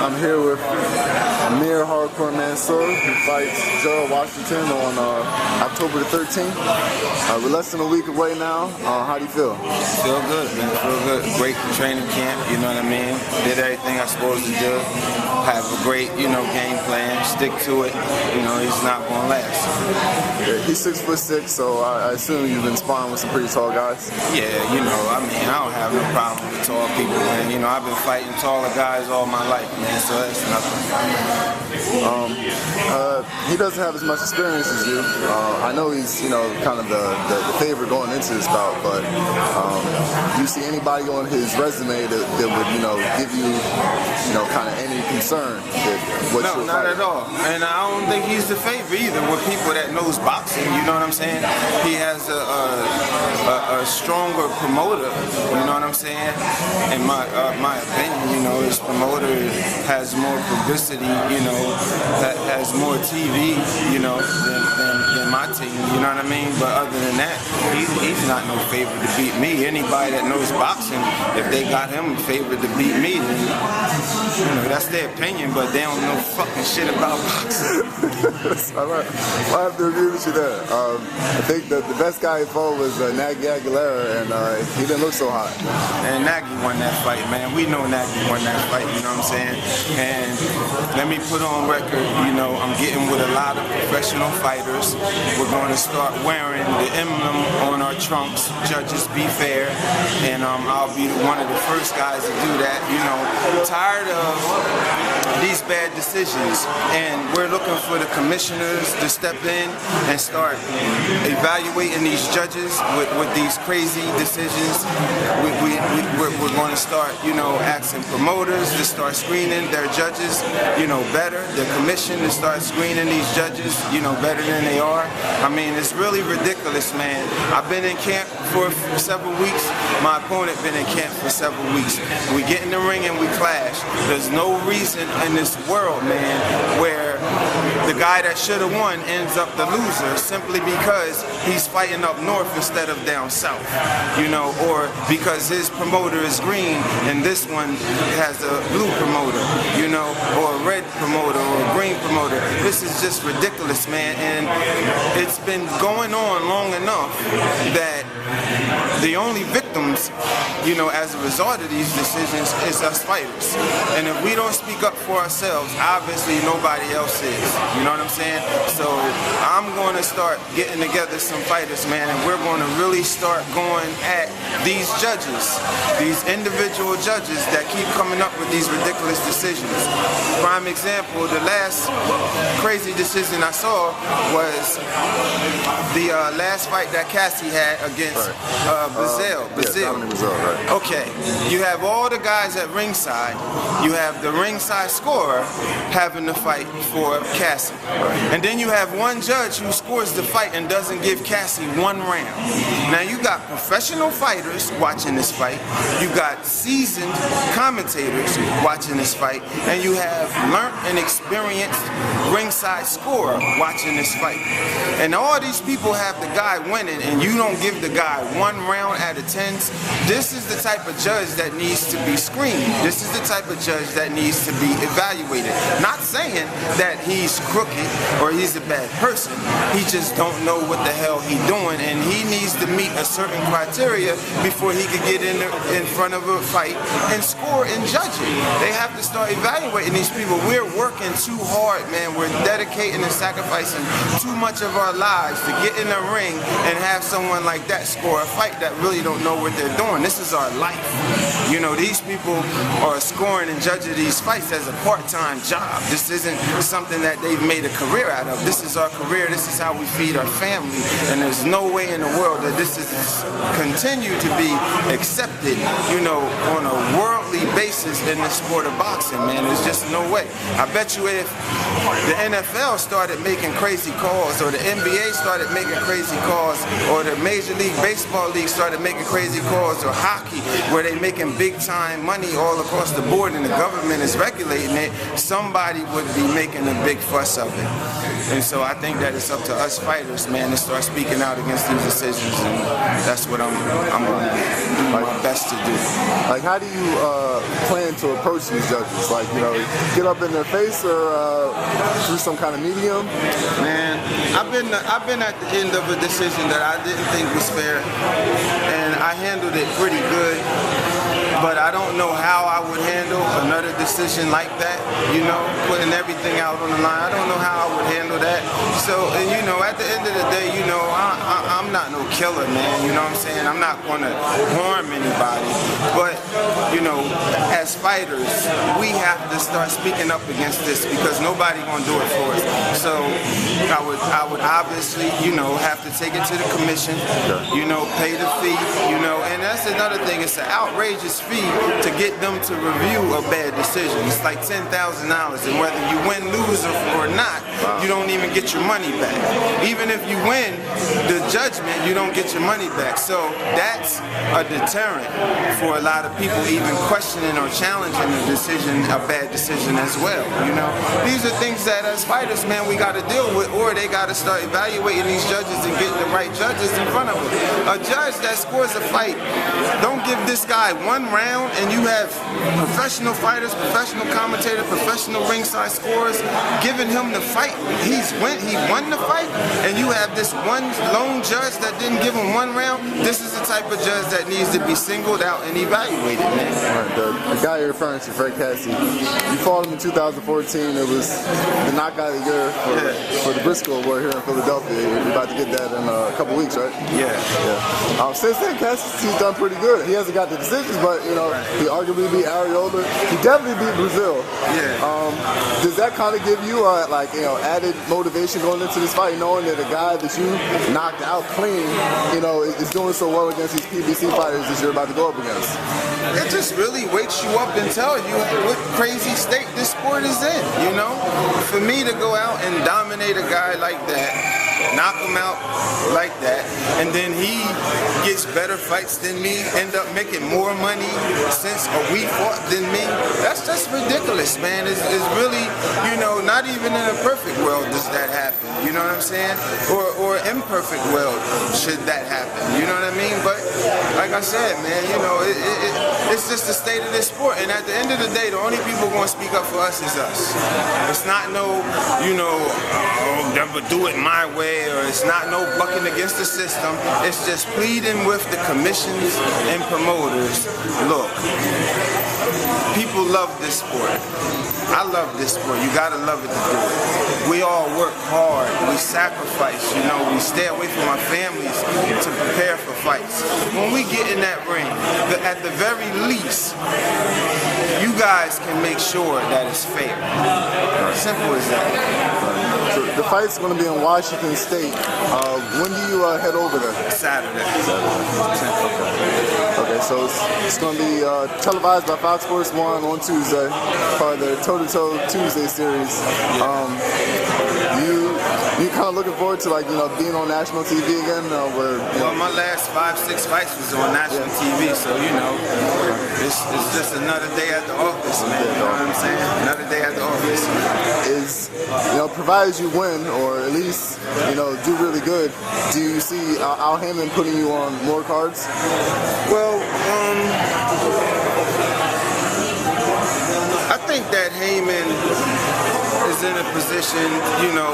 I'm here with Amir Mansour, who fights Gerald Washington on October the 13th. We're less than a week away now. How do you feel? Feel good, man. Feel good. Great training camp, you know what I mean? Did everything I was supposed to do. Have a great, game plan. Stick to it. He's not going to last. Yeah, he's 6'6", so I assume you've been sparring with some pretty tall guys. Yeah, I don't have no problem with tall people, man. I've been fighting taller guys all my life, man, so that's nothing. He doesn't have as much experience as you. I know he's, kind of the favorite going into this bout, but do you see anybody on his resume that would, give you, kind of any concern? No, not at all. And I don't think he's the favorite either with people that knows boxing, you know what I'm saying? He has a stronger promoter, you know what I'm saying? In my opinion, his promoter has more publicity, that has more TV, than my team, you know what I mean? But other than that, he's not no favorite to beat me. Anybody that knows boxing, if they got him favored to beat me, then, that's their opinion, but they don't know fucking shit about boxing. All right. Well, I have to agree with you there. I think that the best guy he fought was Nagy Aguilera, and he didn't look so hot. And Nagy won that fight, man. We know Nagy won that fight, you know what I'm saying? And let me put on record, I'm getting with a lot of professional fighters. We're going to start wearing the emblem on our trunks, Judges Be Fair, and I'll be one of the first guys to do that. Tired of these bad decisions, and we're looking for the commissioners to step in and start evaluating these judges with these crazy decisions. We're going to start, asking promoters to start screening their judges, better. The commission to start screening these judges, better than they are. I mean, it's really ridiculous, man. I've been in camp for several weeks. My opponent been in camp for several weeks. We get in the ring and we clash. There's no reason in this world, man, where the guy that should have won ends up the loser simply because he's fighting up north instead of down south, or because his promoter is green and this one has a blue promoter, or a red promoter or a green promoter. This is just ridiculous, man, and it's been going on long enough that the only victims, as a result of these decisions is us fighters. And if we don't speak up for ourselves, obviously nobody else is. You know what I'm saying? So I'm going to start getting together some fighters, man, and we're going to really start going at these judges, these individual judges that keep coming up with these ridiculous decisions. Prime example, the last crazy decision I saw was the last fight that Cassie had against Brazil. Right. Okay, you have all the guys at ringside. You have the ringside scorer having the fight for Cassie. And then you have one judge who scores the fight and doesn't give Cassie one round. Now you got professional fighters watching this fight. You got seasoned commentators watching this fight. And you have learned and experienced ringside scorer watching this fight. And all these people have the guy winning and you don't give the guy one round out of 10. This is the type of judge that needs to be screened. This is the type of judge that needs to be evaluated. Not saying that he's crooked or he's a bad person. He just don't know what the hell he's doing, and he needs to meet a certain criteria before he could get in front of a fight and score and judge it. They have to start evaluating these people. We're working too hard, man. We're dedicating and sacrificing too much of our lives to get in the ring and have someone like that score a fight that really don't know what they're doing. This is our life. These people are scoring and judging these fights as a part-time job. This isn't something that they've made a career out of. This is our career. This is how we feed our family. And there's no way in the world that this is continue to be accepted, on a worldly basis in the sport of boxing, man. There's just no way. I bet you if the NFL started making crazy calls, or the NBA started making crazy calls, or the Major League Baseball League started making crazy crazy calls, or hockey, where they making big time money all across the board and the government is regulating it, somebody would be making a big fuss of it. And so I think that it's up to us fighters, man, to start speaking out against these decisions, and that's what I'm going to do my best to do. Like, how do you plan to approach these judges? Like, you know, get up in their face or through some kind of medium? Man, I've been at the end of a decision that I didn't think was fair, and I handled it pretty good. But I don't know how I would handle another decision like that, you know, putting everything out on the line. I don't know how I would handle that. So, and you know, at the end of the day, you know, I'm not no killer, man, you know what I'm saying? I'm not going to harm anybody. But, you know, as fighters, we have to start speaking up against this because nobody going to do it for us. So I would obviously, you know, have to take it to the commission, you know, pay the fee, you know, and that's another thing. It's an outrageous fee to get them to review a bad decision. It's like $10,000, and whether you win, lose, or not, you don't even get your money back. Even if you win the judgment, you don't get your money back. So that's a deterrent for a lot of people even questioning or challenging a decision, a bad decision as well. You know, these are things that as fighters, man, we got to deal with, or they got to start evaluating these judges and getting the right judges in front of them. A judge that scores a fight, don't give this guy one round and you have professional fighters, professional commentators, professional ringside scorers giving him the fight. He won the fight, and you have this one lone judge that didn't give him one round. This is the type of judge that needs to be singled out and evaluated, man. Right, the guy you're referring to, Fred Cassidy, you fought him in 2014. It was the knockout of the year for the Briscoe Award here in Philadelphia. You're about to get that in a couple weeks, right? Yeah. Since then, Cassidy's done pretty good. He hasn't got the decisions, but you know, he arguably beat Ariola. He definitely beat Brazil. Does that kind of give you like, you know, added motivation going into this fight, knowing that a guy that you knocked out clean, you know, is doing so well against these PBC fighters that you're about to go up against? It just really wakes you up and tells you what crazy state this sport is in, you know? For me to go out and dominate a guy like that, knock him out like that, and then he gets better fights than me, end up making more money since we fought than me, that's just ridiculous, man. It's really, you know, not even in a perfect world does that happen, you know what I'm saying? Or imperfect world should that happen, you know what I mean? But like I said, man, you know, it's just the state of this sport, and at the end of the day, the only people going to speak up for us is us. It's not no, you know, never do it my way, or it's not no bucking against the system. It's just pleading with the commissions and promoters. Look, people love this sport. I love this sport. You gotta love it to do it. We all work hard. We sacrifice, you know. We stay away from our families to prepare for fights. When we get in that ring, at the very least, you guys can make sure that it's fair. Simple as that. So the fight's going to be in Washington State. When do you head over there? Saturday. Okay, so it's going to be televised by Fox Sports 1 on Tuesday, part of the Toe-to-Toe Tuesday series. You kind of looking forward to, like, you know, being on national TV again? Well, my last 5-6 fights was on national TV, so, you know, it's just another day at the office, man. You know what I'm saying? Another day at the office. You know, provided you win, or at least, you know, do really good, do you see Al Haymon putting you on more cards? Well, I think that Haymon is in a position, you know,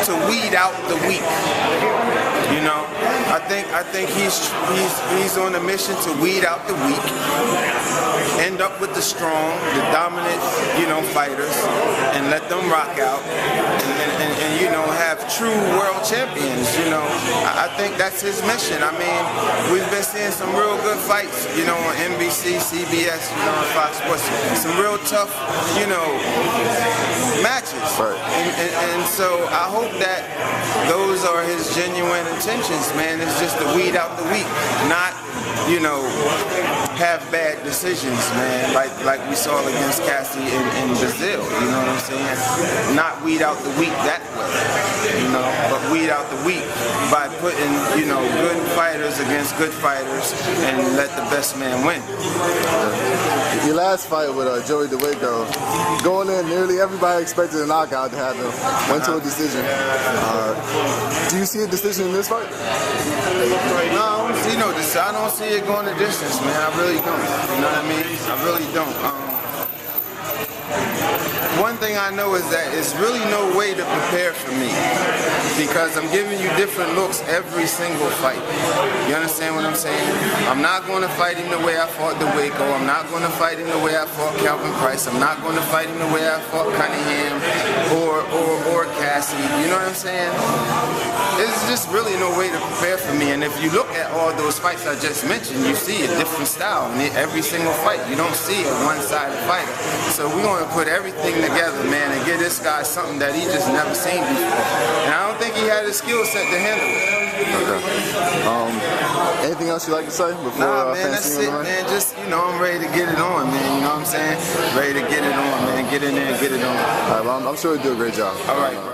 to weed out the weak. You know, I think he's on a mission to weed out the weak, end up with the strong, the dominant, you know, fighters, and let them rock out, and you know, have true world champions. You know, I think that's his mission. I mean, we've been seeing some real good fights, you know, on NBC, CBS, you know, on Fox Sports, some real tough, you know, matches. Right. And so I hope that those are his genuine intentions, man. It's just to weed out the weak, not, you know, have bad decisions, man, like we saw against Cassie in Brazil, you know what I'm saying? Not weed out the weak that way, you know, but weed out the weak by putting, you know, good fighters against good fighters and let the best man win. Your last fight with Joey DeWaco, going in, nearly everybody expected a knockout to happen. Went to a decision. Do you see a decision in this fight? No, I don't see no decision. I don't see it going the distance, man. I really don't. You know what I mean? I really don't. One thing I know is that it's really no way to prepare for me because I'm giving you different looks every single fight. You understand what I'm saying? I'm not going to fight him the way I fought DeWaco. I'm not going to fight him the way I fought Calvin Price. I'm not going to fight him the way I fought Cunningham or Cassie. You know what I'm saying? It's just really no way to prepare for me. And if you look at all those fights I just mentioned, you see a different style in every single fight. You don't see a one-sided fighter. So we're going to put everything together, man, and give this guy something that he just never seen before. And I don't think he had the skill set to handle it. Okay. Anything else you like to say before man, that's it, man. Just, you know, I'm ready to get it on, man. You know what I'm saying? Ready to get it on, man. Get in there and get it on. All right, well, I'm sure you do a great job. All right, bro.